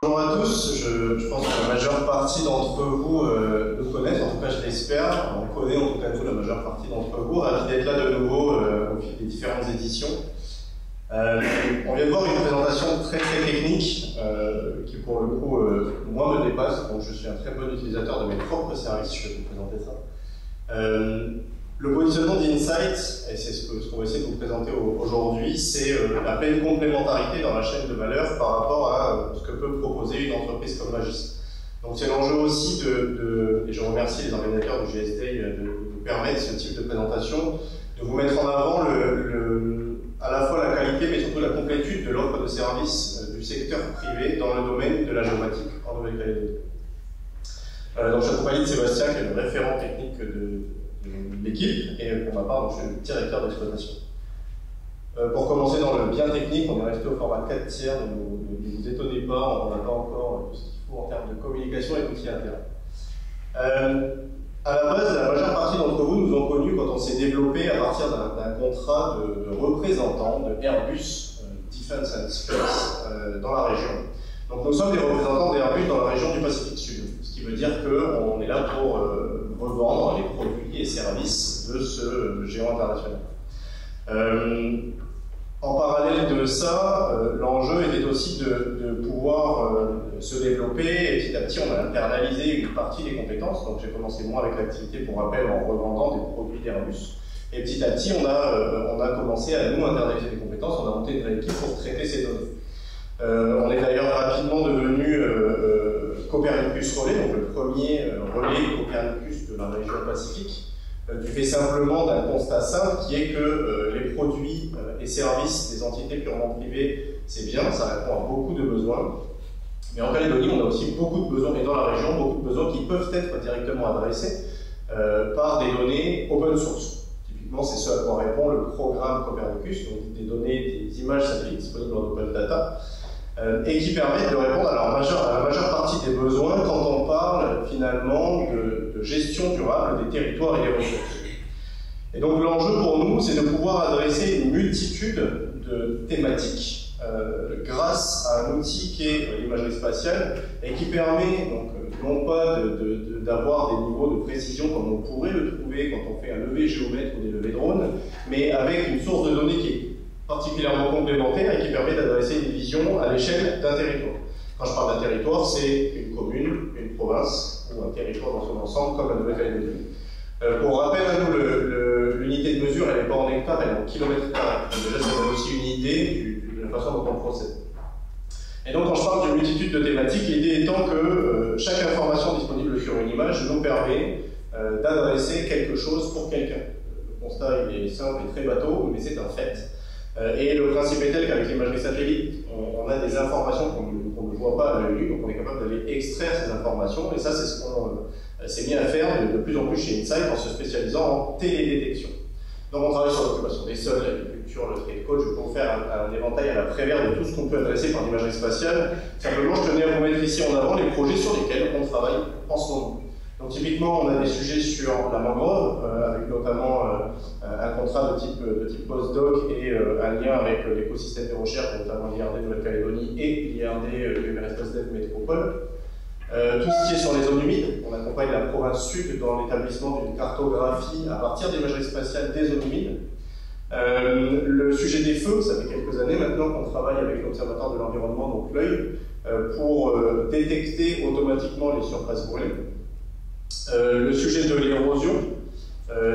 Bonjour à tous, je pense que la majeure partie d'entre vous nous connaissent, en tout cas je l'espère. On connaît en tout cas la majeure partie d'entre vous. Ravi d'être là de nouveau au fil des différentes éditions. On vient de voir une présentation très technique qui pour le coup moi me dépasse, donc je suis un très bon utilisateur de mes propres services, je vais vous présenter ça. Le positionnement d'Insight, et c'est ce qu'on va essayer de vous présenter aujourd'hui, c'est la pleine complémentarité dans la chaîne de valeur par rapport à ce que peut proposer une entreprise comme Magis. Donc c'est l'enjeu aussi et je remercie les organisateurs du GS Day de nous permettre ce type de présentation, de vous mettre en avant à la fois la qualité mais surtout la complétude de l'offre de services du secteur privé dans le domaine de la géomatique en Nouvelle-Calédonie. Donc je suis accompagné de Sébastien qui est le référent technique de l'équipe, et pour ma part, donc, je suis le directeur d'exploitation. Pour commencer dans le bien technique, on est resté au format 4 tiers, ne vous étonnez pas, on n'a pas encore tout ce qu'il faut en termes de communication et d'outils internes. À la base, la majeure partie d'entre vous nous ont connus quand on s'est développé à partir d'un contrat de représentant de Airbus Defense and Space dans la région. Donc nous sommes les représentants d'Airbus dans la région du Pacifique Sud, ce qui veut dire qu'on est là pour revendre les produits et services de ce géant international. En parallèle de ça, l'enjeu était aussi de pouvoir se développer, et petit à petit on a internalisé une partie des compétences. Donc j'ai commencé moi avec l'activité pour rappel en revendant des produits d'Airbus, et petit à petit on a commencé à nous internaliser des compétences, on a monté une équipe pour traiter ces données. On est d'ailleurs rapidement devenu Copernicus Relais, donc le premier relais Copernicus de la région Pacifique, du fait simplement d'un constat simple qui est que les produits et services des entités purement privées, c'est bien, ça répond à beaucoup de besoins. Mais en Calédonie, on a aussi beaucoup de besoins, et dans la région, beaucoup de besoins qui peuvent être directement adressés par des données open source. Typiquement, c'est ce à quoi répond le programme Copernicus, donc des données, des images satellites disponibles en open data, et qui permettent de répondre à la majeure partie des besoins quand on parle finalement de gestion durable des territoires et des ressources. Et donc l'enjeu pour nous, c'est de pouvoir adresser une multitude de thématiques grâce à un outil qui est l'imagerie spatiale et qui permet donc non pas d'avoir des niveaux de précision comme on pourrait le trouver quand on fait un levé géomètre ou des levées drones, mais avec une source de données qui est particulièrement complémentaire et qui permet d'adresser des visions à l'échelle d'un territoire. Quand je parle d'un territoire, c'est une commune, une province ou un territoire dans son ensemble comme la Nouvelle-Calédonie. Pour rappel, à nous, l'unité de mesure, elle n'est pas en hectares, elle est en kilomètres carrés. Déjà, ça donne aussi une idée de la façon dont on procède. Et donc, quand je parle d'une multitude de thématiques, l'idée étant que chaque information disponible sur une image nous permet d'adresser quelque chose pour quelqu'un. Le constat, il est simple et très bateau, mais c'est un fait. Et le principe est tel qu'avec l'imagerie satellite, on a des informations qu'on ne voit pas à l'œil nu, donc on est capable d'aller extraire ces informations, et ça c'est ce qu'on s'est mis à faire de plus en plus chez Insight en se spécialisant en télédétection. Donc on travaille sur l'occupation des sols, l'agriculture, le trade code. Je peux vous faire un éventail à la Prévert de tout ce qu'on peut adresser par l'imagerie spatiale. Simplement, je tenais à vous mettre ici en avant les projets sur lesquels on travaille en ce moment. Donc typiquement, on a des sujets sur la mangrove, avec notamment un contrat de type postdoc et un lien avec l'écosystème de recherche, notamment l'IRD de Nouvelle-Calédonie et l'IRD de l'Espace Métropole. Tout ce qui est sur les zones humides, on accompagne la province sud dans l'établissement d'une cartographie à partir d'imagerie spatiale des zones humides. Le sujet des feux, ça fait quelques années maintenant qu'on travaille avec l'Observatoire de l'environnement, donc l'œil, pour détecter automatiquement les surfaces brûlées. Le sujet de l'érosion,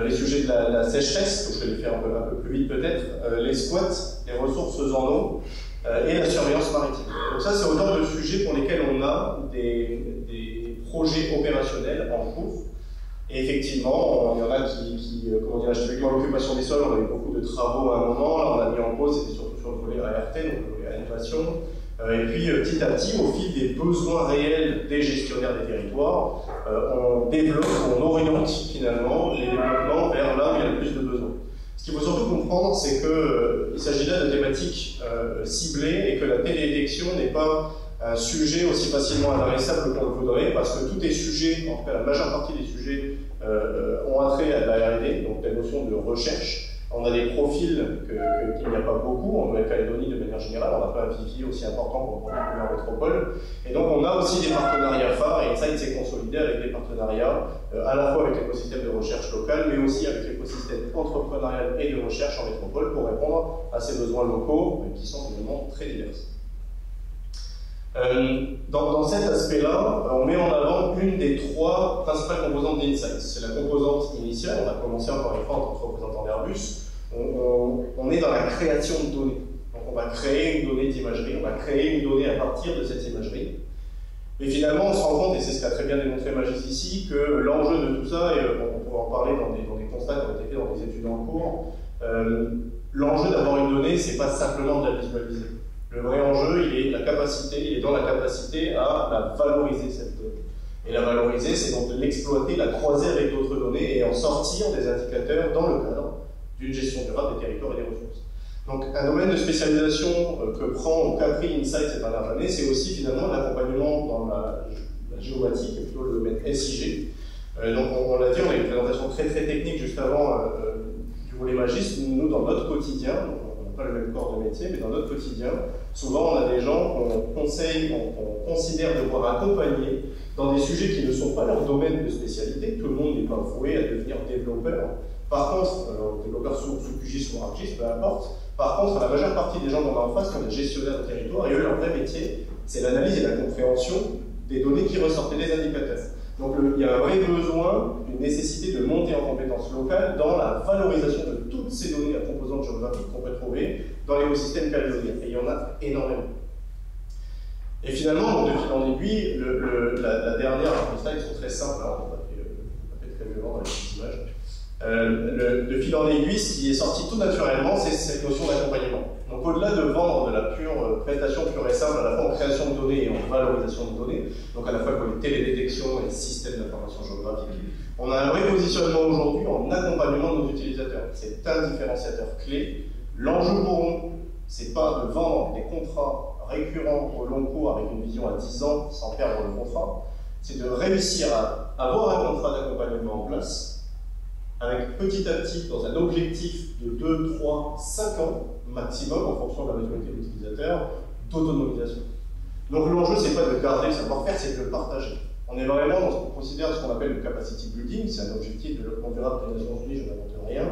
les sujets de la sécheresse, je vais les faire un peu plus vite peut-être, les squats, les ressources en eau et la surveillance maritime. Donc ça, c'est autant de sujets pour lesquels on a des projets opérationnels en cours. Et effectivement, il y en a comment dire, typiquement l'occupation des sols, on a eu beaucoup de travaux à un moment, là on a mis en pause, c'était surtout sur le volet ART, donc le volet animation. Et puis petit à petit, au fil des besoins réels des gestionnaires des territoires, on développe, on oriente finalement les développements vers là où il y a le plus de besoins. Ce qu'il faut surtout comprendre, c'est qu'il s'agit là de thématiques ciblées et que la télédétection n'est pas un sujet aussi facilement adressable qu'on le voudrait, parce que tous les sujets, en tout cas la majeure partie des sujets, ont attrait à de la R&D, donc la notion de recherche, On a des profils qu'il n'y a pas beaucoup en Nouvelle-Calédonie de manière générale, on n'a pas un vivier aussi important qu'on peut trouver en métropole. Et donc on a aussi des partenariats phares, et Insight s'est consolidé avec des partenariats à la fois avec l'écosystème de recherche local, mais aussi avec l'écosystème entrepreneurial et de recherche en métropole pour répondre à ces besoins locaux qui sont évidemment très divers. Dans cet aspect-là, on met en avant une des trois principales composantes d'Insight. C'est la composante initiale, on a commencé encore une fois en tant que représentant d'Airbus, on est dans la création de données. Donc on va créer une donnée d'imagerie, on va créer une donnée à partir de cette imagerie. Mais finalement, on se rend compte, et c'est ce qu'a très bien démontré Magis ici, que l'enjeu de tout ça, et on pourra en parler dans des constats qui ont été faits dans des études en cours, l'enjeu d'avoir une donnée, c'est pas simplement de la visualiser. Le vrai enjeu, il est dans la capacité à la valoriser, cette donnée. Et la valoriser, c'est donc de l'exploiter, la croiser avec d'autres données et en sortir des indicateurs dans le cadre d'une gestion durable des territoires et des ressources. Donc, un domaine de spécialisation qu'a pris Insight ces dernières années, c'est aussi finalement l'accompagnement dans la géomatique, plutôt le domaine SIG. Donc, on l'a dit, on a une présentation très technique juste avant du volet Magis. Nous, dans notre quotidien, pas le même corps de métier, mais dans notre quotidien, souvent on a des gens qu'on considère devoir accompagner dans des sujets qui ne sont pas leur domaine de spécialité. Tout le monde n'est pas voué à devenir développeur. Par contre, développeur sous QGIS ou ArcGIS, peu importe. Par contre, la majeure partie des gens qu'on a en face sont des gestionnaires de territoire, et eux, leur vrai métier, c'est l'analyse et la compréhension des données qui ressortent, des indicateurs. Donc il y a un vrai besoin, une nécessité de monter en compétences locales dans la valorisation de toutes ces données à composantes géographiques qu'on peut trouver dans l'écosystème calédonien. Et il y en a énormément. Et finalement, de fil en aiguille, la dernière, les slides sont très simples, hein, on va pas fait très violent dans les petites images. De fil en aiguille, ce qui est sorti tout naturellement, c'est cette notion d'accompagnement. Donc au-delà de vendre de la pure prestation pure et simple, à la fois en création de données et en valorisation de données, donc à la fois pour les télédétections et les systèmes d'information géographique, on a un vrai positionnement aujourd'hui en accompagnement de nos utilisateurs. C'est un différenciateur clé. L'enjeu pour nous, c'est pas de vendre des contrats récurrents au long cours avec une vision à 10 ans sans perdre le contrat, c'est de réussir à avoir un contrat d'accompagnement en place, avec petit à petit, dans un objectif de 2, 3, 5 ans maximum, en fonction de la maturité de l'utilisateur, d'autonomisation. Donc l'enjeu, c'est pas de garder le savoir-faire, c'est de le partager. On est vraiment dans ce qu'on considère ce qu'on appelle le capacity building, c'est un objectif de développement durable des Nations Unies, je n'invente rien.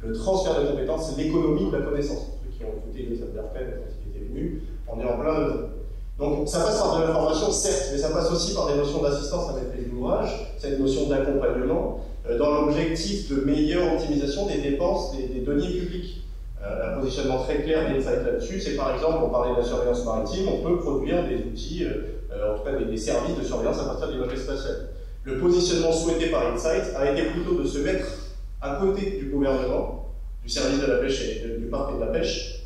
Le transfert de compétences, c'est l'économie de la connaissance. Ceux qui ont écouté Elisabeth Berkel quand il était venu, on est en plein dedans. Donc ça passe par de l'information, certes, mais ça passe aussi par des notions d'assistance à maîtrise d'ouvrage, cette notion d'accompagnement, dans l'objectif de meilleure optimisation des dépenses des deniers publics. Un positionnement très clair d'Insight là-dessus, c'est par exemple, on parlait de la surveillance maritime, on peut produire des outils, en tout cas des services de surveillance à partir de l'imagerie spatiale. Le positionnement souhaité par Insight a été plutôt de se mettre à côté du gouvernement, du service de la pêche et du parc et de la pêche,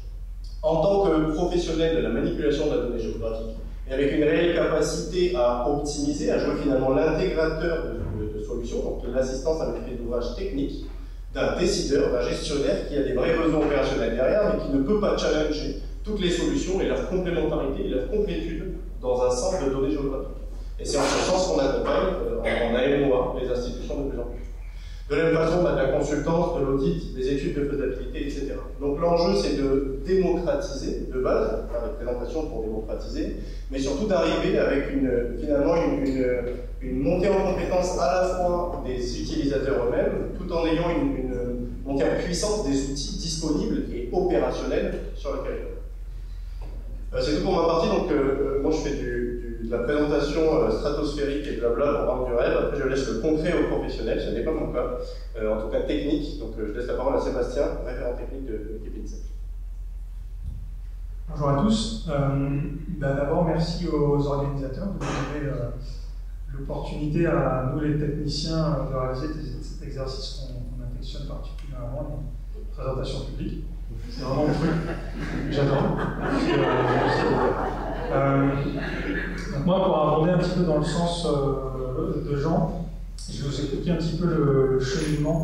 en tant que professionnel de la manipulation de la donnée géographique, et avec une réelle capacité à optimiser, à jouer finalement l'intégrateur de solutions, donc de l'assistance à maîtrise d'ouvrage technique, d'un décideur, d'un gestionnaire qui a des vrais besoins opérationnels derrière, mais qui ne peut pas challenger toutes les solutions et leur complémentarité et leur complétude dans un centre de données géographiques. Et c'est en ce sens qu'on accompagne, en AMOA, les institutions de plus en plus. De la même façon, on a de la consultance, de l'audit, des études de faisabilité, etc. Donc l'enjeu, c'est de démocratiser, de base, faire des présentations pour démocratiser, mais surtout d'arriver avec finalement une montée en compétence à la fois des utilisateurs eux-mêmes, tout en ayant une montée en puissance des outils disponibles et opérationnels sur le territoire. C'est tout pour ma partie, donc moi je fais de la présentation stratosphérique et blabla pour vendre du rêve. Après je laisse le concret aux professionnels, ce n'est pas mon cas, en tout cas technique, donc je laisse la parole à Sébastien, référent technique de l'équipe Insight. Bonjour à tous. D'abord, merci aux organisateurs de nous donner l'opportunité à nous les techniciens de réaliser cet exercice qu'on affectionne particulièrement, une présentation publique. C'est vraiment un truc que j'adore. Donc moi, pour abonder un petit peu dans le sens de Jean, je vais vous expliquer un petit peu le cheminement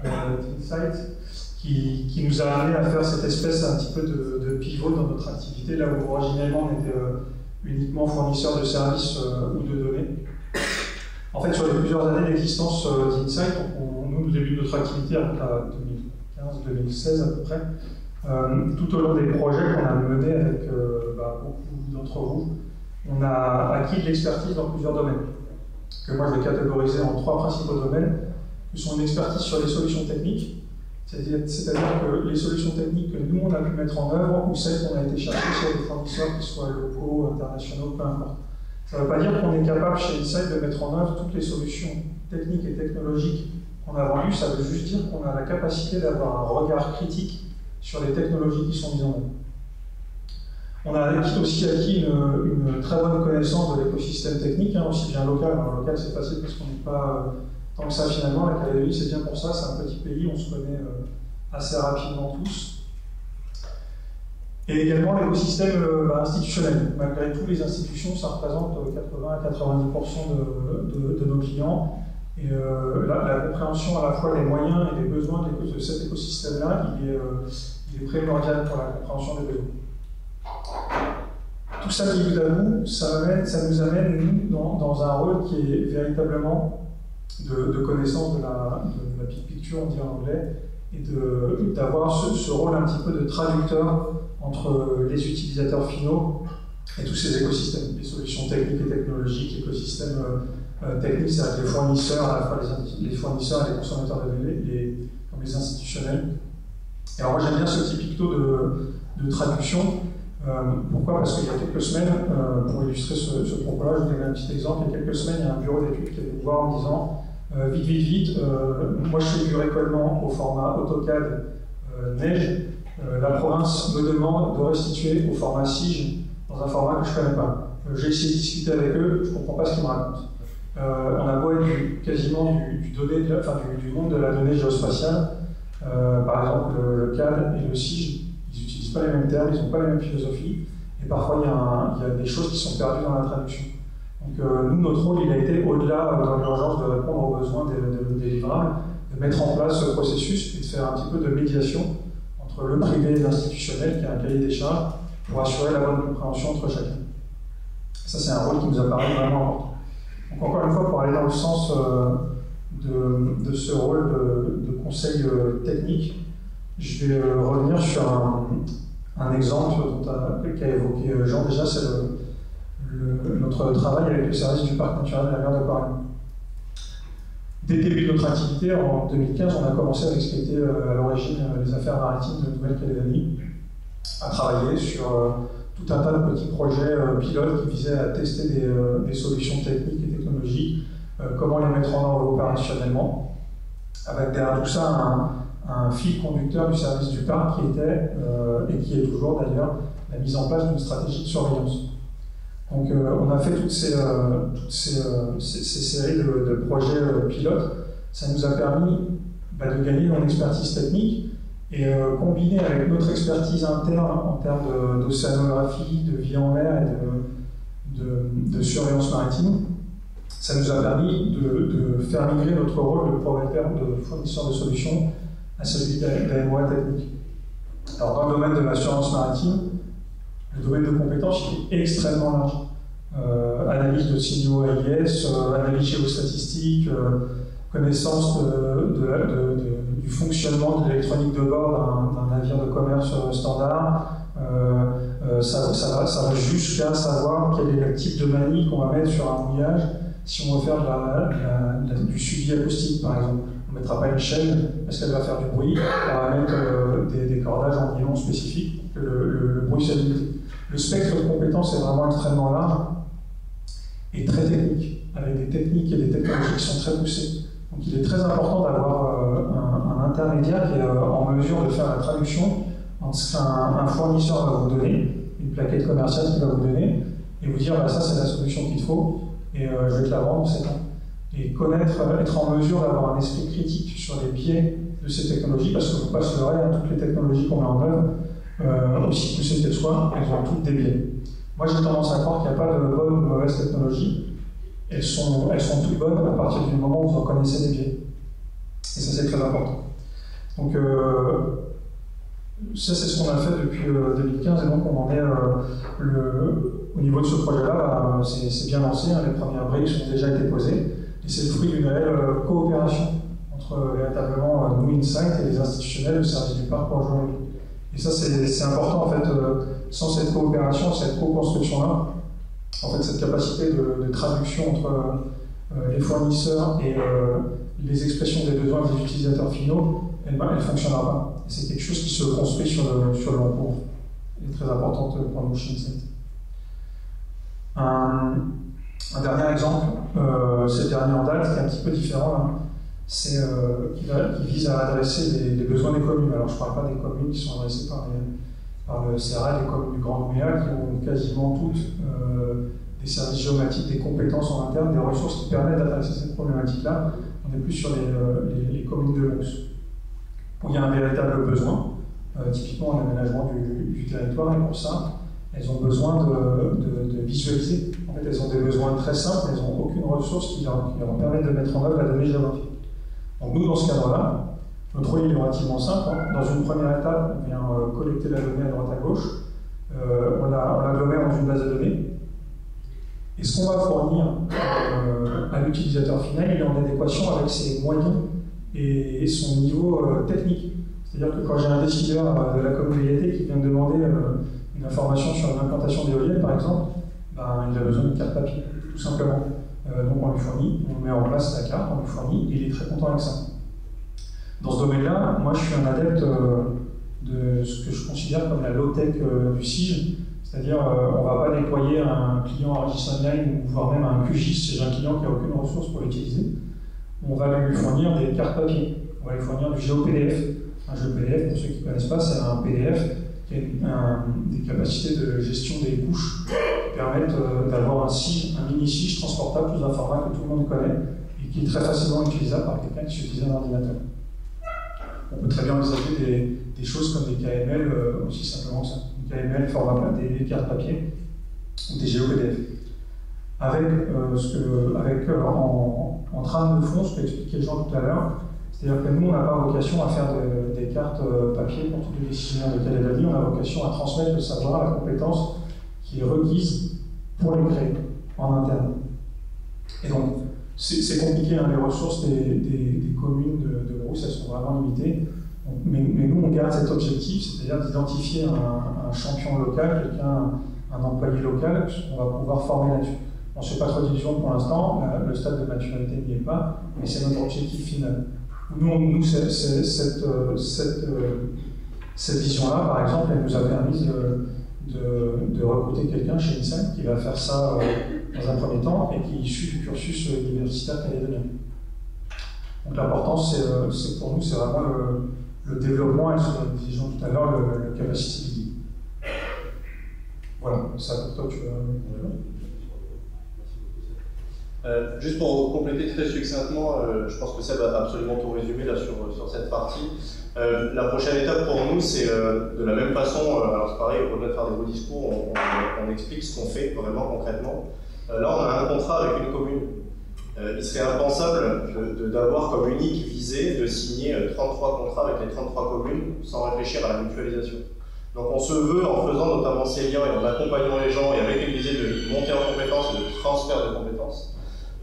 d'Insight qui nous a amené à faire cette espèce un petit peu de pivot dans notre activité, là où originellement on était uniquement fournisseur de services ou de données. En fait, sur les plusieurs années d'existence d'Insight, nous, au début de notre activité, à 2016 à peu près, tout au long des projets qu'on a menés avec beaucoup d'entre vous, on a acquis de l'expertise dans plusieurs domaines, que moi je vais catégoriser en 3 principaux domaines, qui sont une expertise sur les solutions techniques, c'est-à-dire que les solutions techniques que nous on a pu mettre en œuvre ou celles qu'on a été chercher chez des fournisseurs qui soient locaux, internationaux, peu importe. Ça ne veut pas dire qu'on est capable chez Insight de mettre en œuvre toutes les solutions techniques et technologiques qu'on a vendues, ça veut juste dire qu'on a la capacité d'avoir un regard critique sur les technologies qui sont mises en œuvre. On a aussi acquis une très bonne connaissance de l'écosystème technique, aussi bien local. Alors, local, c'est facile parce qu'on n'est pas tant que ça finalement. La Calédonie, c'est bien pour ça, c'est un petit pays, on se connaît assez rapidement tous. Et également l'écosystème institutionnel. Malgré tout, les institutions, ça représente 80 à 90% de nos clients. Et la compréhension à la fois des moyens et des besoins de cet écosystème-là, il est primordial pour la compréhension des besoins. Tout ça, bout à bout, ça nous amène, nous, dans un rôle qui est véritablement de connaissance de la big picture, on dit en anglais, et d'avoir ce rôle un petit peu de traducteur entre les utilisateurs finaux et tous ces écosystèmes, les solutions techniques et technologiques, l'écosystème technique, c'est-à-dire les fournisseurs, à la fois les fournisseurs et les consommateurs de données, comme les institutionnels. Et alors moi j'aime bien ce petit picto de traduction. Pourquoi? Parce qu'il y a quelques semaines, pour illustrer ce propos-là, je vous donne un petit exemple. Il y a quelques semaines, il y a un bureau d'études qui est venu me voir en disant vite, moi je fais du récollement au format AutoCAD neige. La province me demande de restituer au format SIG dans un format que je ne connais pas. J'ai essayé de discuter avec eux, je ne comprends pas ce qu'ils me racontent. On a beau être quasiment du monde de la donnée géospatiale, par exemple le CAD et le SIG, ils n'utilisent pas les mêmes termes, ils n'ont pas les mêmes philosophies, et parfois il y a des choses qui sont perdues dans la traduction. Donc nous, notre rôle, il a été, au-delà dans l'urgence de répondre aux besoins des livrables, de mettre en place ce processus et de faire un petit peu de médiation entre le privé et l'institutionnel, qui a un cahier des charges, pour assurer la bonne compréhension entre chacun. Ça, c'est un rôle qui nous apparaît vraiment important. Donc encore une fois, pour aller dans le sens de ce rôle de conseil technique, je vais revenir sur un exemple qu'a évoqué Jean déjà, c'est notre travail avec le service du parc naturel de la mer d'Aquarium. Dès le début de notre activité, en 2015, on a commencé avec ce qui était à l'origine les affaires maritimes de Nouvelle-Calédonie, à travailler sur tout un tas de petits projets pilotes qui visaient à tester des solutions techniques et technologiques, comment les mettre en œuvre opérationnellement, avec derrière tout ça un fil conducteur du service du parc qui était, et qui est toujours d'ailleurs, la mise en place d'une stratégie de surveillance. Donc on a fait toutes ces séries de projets pilotes. Ça nous a permis de gagner en expertise technique et combiné avec notre expertise interne en termes d'océanographie, de vie en mer et de surveillance maritime, ça nous a permis de faire migrer notre rôle de provider, de fournisseur de solutions, à celui d'AMOA technique. Alors dans le domaine de l'assurance maritime, le domaine de compétences est extrêmement large. Analyse de signaux AIS, analyse géostatistique, connaissance du fonctionnement de l'électronique de bord d'un navire de commerce standard. Ça va jusqu'à savoir quel est le type de manie qu'on va mettre sur un mouillage si on veut faire du suivi acoustique, par exemple. On ne mettra pas une chaîne parce qu'elle va faire du bruit, on va mettre des cordages en nylon spécifiques pour que le bruit soit limité. Le spectre de compétences est vraiment extrêmement large et très technique, avec des techniques et des technologies qui sont très poussées. Donc il est très important d'avoir un intermédiaire qui est en mesure de faire la traduction entre ce qu'un fournisseur va vous donner, une plaquette commerciale qu'il va vous donner, et vous dire ça c'est la solution qu'il faut, et je vais te la vendre, c'est bon. Et être en mesure d'avoir un esprit critique sur les biais de ces technologies, parce que vous passerez à toutes les technologies qu'on met en œuvre, aussi poussées qu'elles soient, elles ont toutes des biais. Moi j'ai tendance à croire qu'il n'y a pas de bonnes ou de mauvaises technologies, elles sont toutes bonnes à partir du moment où vous en connaissez des biais. Et ça c'est très important. Donc ça c'est ce qu'on a fait depuis 2015, et donc on en est au niveau de ce projet-là, c'est bien lancé, les premières briques ont déjà été posées. Et c'est le fruit d'une réelle coopération entre véritablement nous, Insight, et les institutionnels, le service du parc pour aujourd'hui. Et ça, c'est important, en fait, sans cette coopération, cette co-construction-là, en fait, cette capacité de traduction entre les fournisseurs et les expressions des besoins des utilisateurs finaux, elle ne fonctionnera pas. Et c'est quelque chose qui se construit sur le long cours. Et très importante pour nous chez Insight. Un dernier exemple, c'est le dernier en date, qui est un petit peu différent, là. C'est qui vise à adresser les besoins des communes. Alors je ne parle pas des communes qui sont adressées par le CRA, les communes du Grand Nouméa, qui ont quasiment toutes des services géomatiques, des compétences en interne, des ressources qui permettent d'adresser cette problématique-là. On est plus sur les communes de Mons, où il y a un véritable besoin, typiquement l'aménagement du territoire, et pour ça, elles ont besoin de visualiser. En fait, elles ont des besoins très simples, elles n'ont aucune ressource qui leur permette de mettre en œuvre la donnée géographique. Donc nous, dans ce cadre-là, notre rôle est relativement simple. Dans une première étape, on vient collecter la donnée à droite à gauche, on l'agglomère dans une base de données, et ce qu'on va fournir à l'utilisateur final, il est en adéquation avec ses moyens et son niveau technique. C'est-à-dire que quand j'ai un décideur de la communauté qui vient me demander une information sur une implantation d'éoliennes, par exemple, ben, il a besoin d'une carte papier, tout simplement. Donc on lui fournit, on met en place la carte, on lui fournit, et il est très content avec ça. Dans ce domaine-là, moi je suis un adepte de ce que je considère comme la low-tech du SIG, c'est-à-dire on ne va pas déployer un client Argis Online ou voire même un QGIS chez un client qui n'a aucune ressource pour l'utiliser. On va lui fournir des cartes papier, on va lui fournir du GeoPDF. Un GeoPDF, pour ceux qui ne connaissent pas, c'est un PDF qui a des capacités de gestion des couches qui permettent d'avoir un mini-SIG transportable sous un format que tout le monde connaît et qui est très facilement utilisable par quelqu'un qui utilise un ordinateur. On peut très bien envisager des choses comme des KML, aussi simplement ça. Des KML, format des cartes papier ou des GeoPDF. Avec en trame de fond, ce que expliquait Jean tout à l'heure, c'est-à-dire que nous, on n'a pas vocation à faire des cartes papier pour tous les décisionnaires de Calédonie, on a vocation à transmettre le savoir, la compétence qui est requise pour les créer en interne. Et donc, c'est compliqué, hein, les ressources des communes de Brousse, elles sont vraiment limitées. Mais nous, on garde cet objectif, c'est-à-dire d'identifier un champion local, un employé local, qu'on va pouvoir former là-dessus. On ne fait pas trop d'illusions pour l'instant, le stade de maturité n'y est pas, mais c'est notre objectif final. Nous cette vision-là, par exemple, elle nous a permis de recruter quelqu'un chez Insight qui va faire ça dans un premier temps et qui est issu du cursus universitaire calédonien. Donc l'important, c'est pour nous, c'est vraiment le développement et ce que nous disions tout à l'heure, le capacity building. Voilà, ça pour toi, tu veux. Juste pour compléter très succinctement, je pense que Seb a absolument tout résumé là sur cette partie. La prochaine étape pour nous, c'est de la même façon, alors c'est pareil, au lieu de faire des beaux discours, on explique ce qu'on fait vraiment concrètement. Là, on a un contrat avec une commune. Il serait impensable d'avoir comme unique visée de signer 33 contrats avec les 33 communes sans réfléchir à la mutualisation. Donc on se veut, en faisant notamment ces liens et en accompagnant les gens et avec une visée de montée en compétences et de transfert de compétences,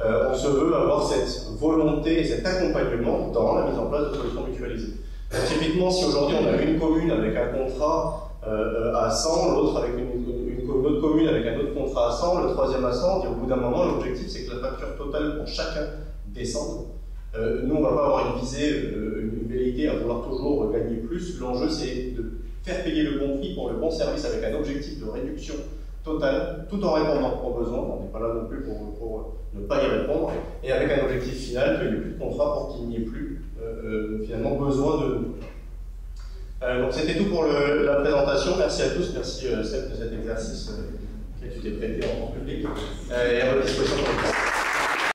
on se veut avoir cette volonté et cet accompagnement dans la mise en place de solutions mutualisées. Donc, typiquement, si aujourd'hui on a une commune avec un contrat à 100, l'autre avec une autre commune avec un autre contrat à 100, le troisième à 100, et au bout d'un moment, l'objectif c'est que la facture totale pour chacun descende. Nous, on ne va pas avoir une visée, une velléité à vouloir toujours gagner plus. L'enjeu, c'est de faire payer le bon prix pour le bon service avec un objectif de réduction totale, tout en répondant aux besoins. On n'est pas là non plus pour ne pas y répondre, et avec un objectif final qu'il n'y ait plus de contrat pour qu'il n'y ait plus finalement besoin de nous. Donc c'était tout pour la présentation. Merci à tous, merci Seb de cet exercice que tu t'es prêté en public, et à votre disposition pour le